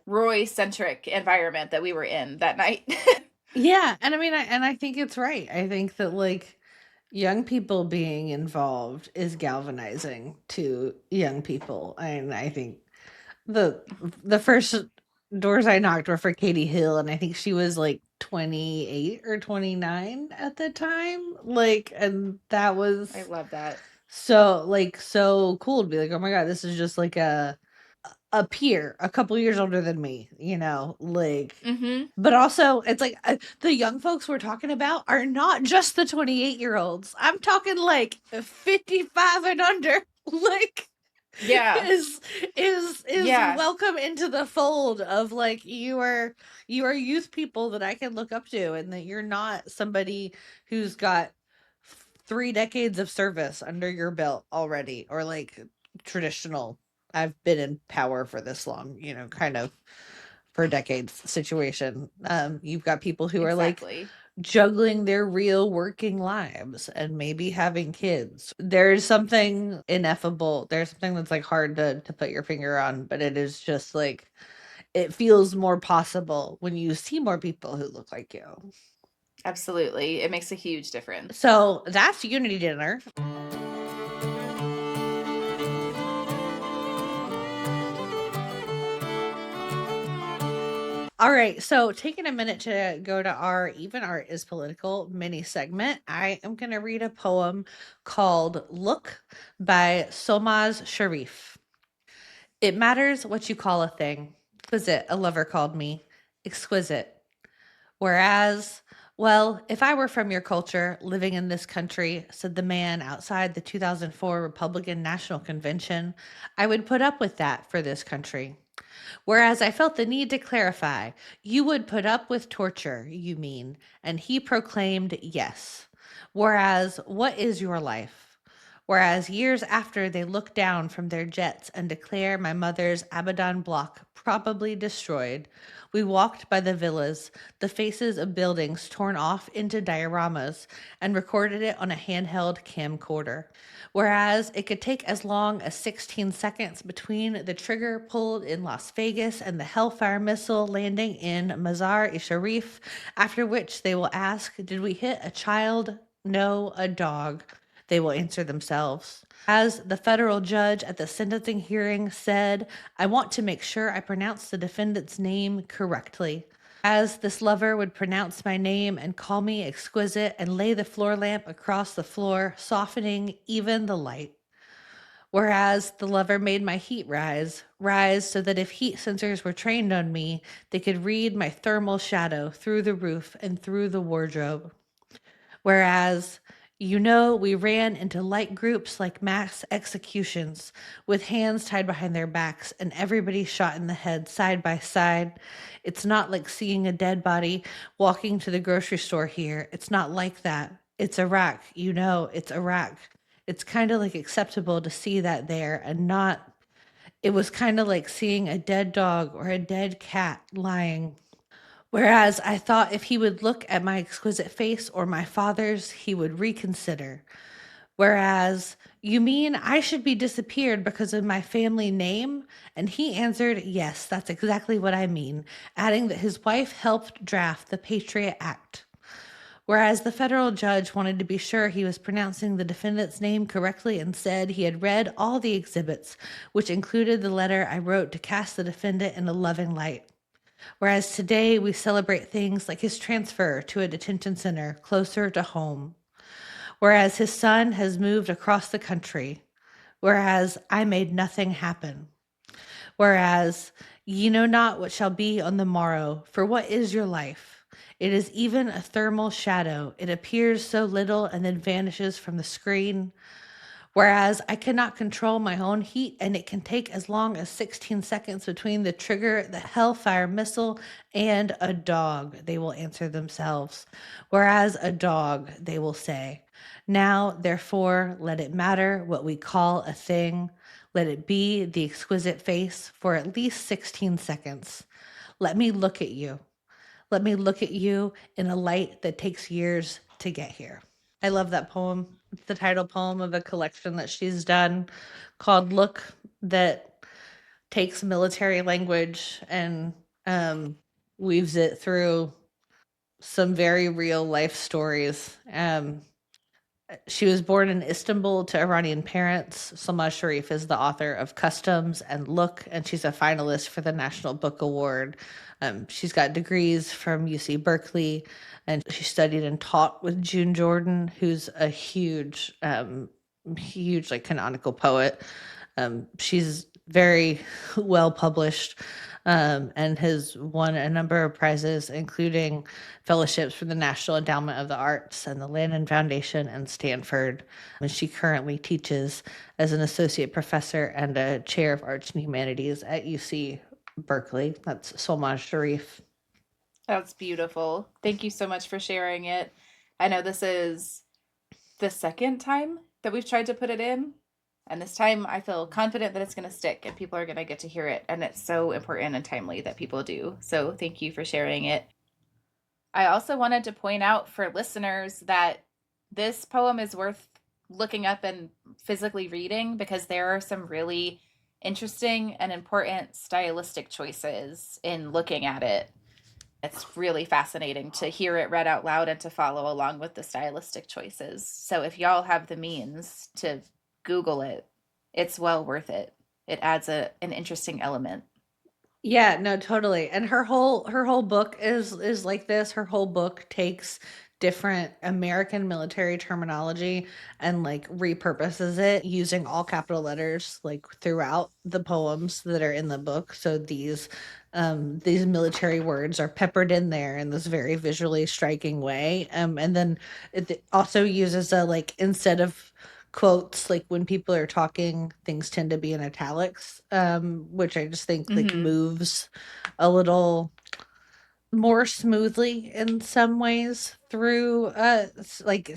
Roy-centric environment that we were in that night. Yeah, and I mean, I think it's right. I think that like young people being involved is galvanizing to young people. And I think the first doors I knocked were for Katie Hill, and I think she was like 28 or 29 at the time. Like, and that was I love that. so cool to be like, oh my god, this is just like a peer, a couple years older than me, like. But also, it's like the young folks we're talking about are not just the 28-year-olds. I'm talking like 55 and under. Like, Yeah. is Yeah. welcome into the fold of like you are youth people that I can look up to, and that you're not somebody who's got 3 decades of service under your belt already, or like traditional I've been in power for this long, kind of for decades situation. You've got people who are like Exactly. juggling their real working lives and maybe having kids. There's something ineffable. There's something that's like hard to put your finger on, but it is just like it feels more possible when you see more people who look like you. Absolutely. It makes a huge difference. So that's Unity Dinner. All right, so taking a minute to go to our Even Art is Political mini segment, I am going to read a poem called Look by Solmaz Sharif. It matters what you call a thing. Exquisite, a lover called me. Exquisite. Whereas, well, if I were from your culture, living in this country, said the man outside the 2004 Republican National Convention, I would put up with that for this country. Whereas I felt the need to clarify, you would put up with torture, you mean, and he proclaimed yes. Whereas, what is your life? Whereas years after they look down from their jets and declare my mother's Abaddon block probably destroyed, we walked by the villas, the faces of buildings torn off into dioramas, and recorded it on a handheld camcorder. Whereas it could take as long as 16 seconds between the trigger pulled in Las Vegas and the Hellfire missile landing in Mazar-e-Sharif, after which they will ask, did we hit a child? No, a dog. They will answer themselves. As the federal judge at the sentencing hearing said, I want to make sure I pronounce the defendant's name correctly. As this lover would pronounce my name and call me exquisite and lay the floor lamp across the floor, softening even the light. Whereas the lover made my heat rise so that if heat sensors were trained on me, they could read my thermal shadow through the roof and through the wardrobe. Whereas, we ran into light groups like mass executions with hands tied behind their backs and everybody shot in the head side by side. It's not like seeing a dead body walking to the grocery store here. It's not like that. It's Iraq. It's Iraq. It's kind of like acceptable to see that there and not. It was kind of like seeing a dead dog or a dead cat lying. Whereas I thought if he would look at my exquisite face or my father's, he would reconsider. Whereas, you mean I should be disappeared because of my family name? And he answered, yes, that's exactly what I mean, adding that his wife helped draft the Patriot Act. Whereas the federal judge wanted to be sure he was pronouncing the defendant's name correctly and said he had read all the exhibits, which included the letter I wrote to cast the defendant in a loving light. Whereas today we celebrate things like his transfer to a detention center closer to home. Whereas his son has moved across the country. Whereas I made nothing happen. Whereas ye know not what shall be on the morrow, for what is your life? It is even a thermal shadow. It appears so little and then vanishes from the screen. Whereas I cannot control my own heat, and it can take as long as 16 seconds between the trigger, the Hellfire missile, and a dog, they will answer themselves. Whereas a dog, they will say. Now, therefore, let it matter what we call a thing. Let it be the exquisite face for at least 16 seconds. Let me look at you. Let me look at you in a light that takes years to get here. I love that poem. It's the title poem of a collection that she's done called Look, that takes military language and weaves it through some very real life stories. She was born in Istanbul to Iranian parents. Salma Sharif is the author of Customs and Look, and she's a finalist for the National Book Award. She's got degrees from UC Berkeley, and she studied and taught with June Jordan, who's a huge like canonical poet. She's very well published, and has won a number of prizes, including fellowships from the National Endowment of the Arts and the Landon Foundation and Stanford. And she currently teaches as an associate professor and a chair of arts and humanities at UC Berkeley. That's Solmaz Sharif. That's beautiful. Thank you so much for sharing it. I know this is the second time that we've tried to put it in, and this time I feel confident that it's going to stick and people are going to get to hear it. And it's so important and timely that people do. So thank you for sharing it. I also wanted to point out for listeners that this poem is worth looking up and physically reading because there are some really interesting and important stylistic choices in looking at it. It's really fascinating to hear it read out loud and to follow along with the stylistic choices. So if y'all have the means to Google it, it's well worth it. It adds an interesting element. Yeah, no, totally. And her whole book is like this. Her whole book takes different American military terminology and like repurposes it using all capital letters like throughout the poems that are in the book. So these military words are peppered in there in this very visually striking way. And then it also uses a like instead of quotes like when people are talking things tend to be in italics, which I just think like moves a little more smoothly in some ways through like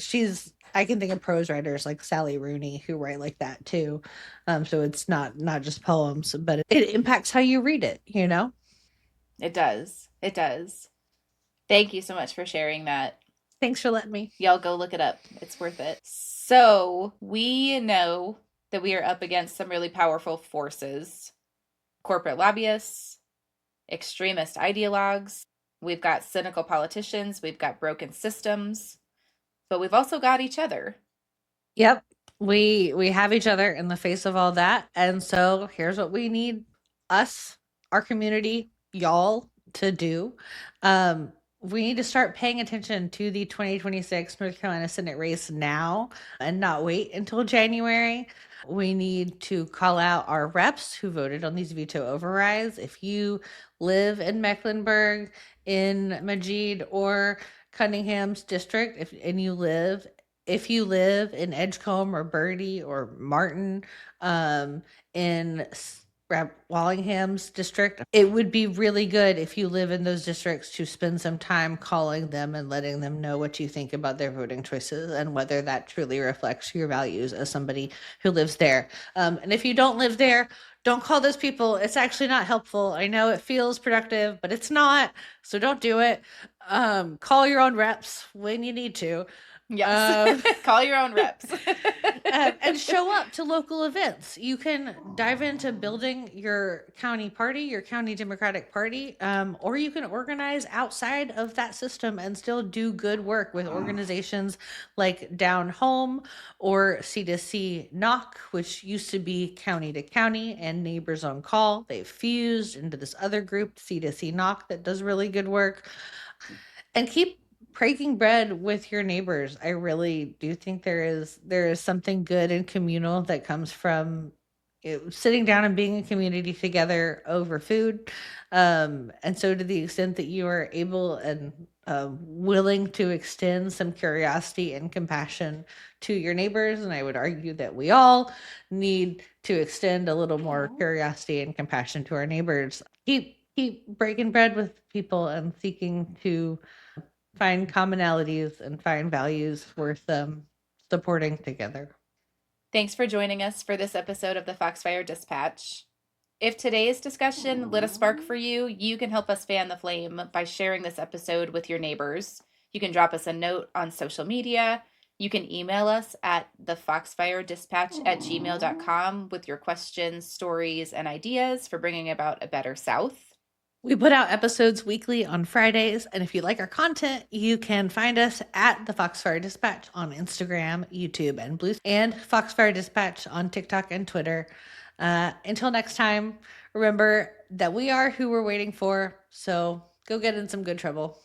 I can think of prose writers like Sally Rooney who write like that too. So it's not just poems, but it impacts how you read it, you know. It does. It does. Thank you so much for sharing that. Thanks for letting me. Y'all go look it up. It's worth it. So we know that we are up against some really powerful forces: corporate lobbyists, extremist ideologues. We've got cynical politicians. We've got broken systems. But we've also got each other. Yep. We have each other in the face of all that. And so here's what we need us, our community, y'all to do. We need to start paying attention to the 2026 North Carolina Senate race now and not wait until January. We need to call out our reps who voted on these veto overrides. If you live in Mecklenburg, in Majid, or Cunningham's district, if you live in Edgecombe or Bertie or Martin, in Wallingham's district, it would be really good if you live in those districts to spend some time calling them and letting them know what you think about their voting choices and whether that truly reflects your values as somebody who lives there. And if you don't live there, don't call those people. It's actually not helpful. I know it feels productive, but it's not. So don't do it. Call your own reps when you need to. Yes. Call your own reps. And show up to local events. You can dive into building your county party, your county Democratic Party, or you can organize outside of that system and still do good work with organizations like Down Home or C2C Knock, which used to be County to County and Neighbors on Call. They've fused into this other group, C2C Knock, that does really good work. And keep breaking bread with your neighbors. I really do think there is something good and communal that comes from sitting down and being a community together over food. And so to the extent that you are able and willing to extend some curiosity and compassion to your neighbors, and I would argue that we all need to extend a little more curiosity and compassion to our neighbors. Keep breaking bread with people and seeking to find commonalities and find values worth supporting together. Thanks for joining us for this episode of the Foxfire Dispatch. If today's discussion lit a spark for you, you can help us fan the flame by sharing this episode with your neighbors. You can drop us a note on social media. You can email us at thefoxfiredispatch@gmail.com with your questions, stories, and ideas for bringing about a better South. We put out episodes weekly on Fridays, and if you like our content, you can find us at the Foxfire Dispatch on Instagram, YouTube, and Blue, and Foxfire Dispatch on TikTok and Twitter. Until next time, remember that we are who we're waiting for, so go get in some good trouble.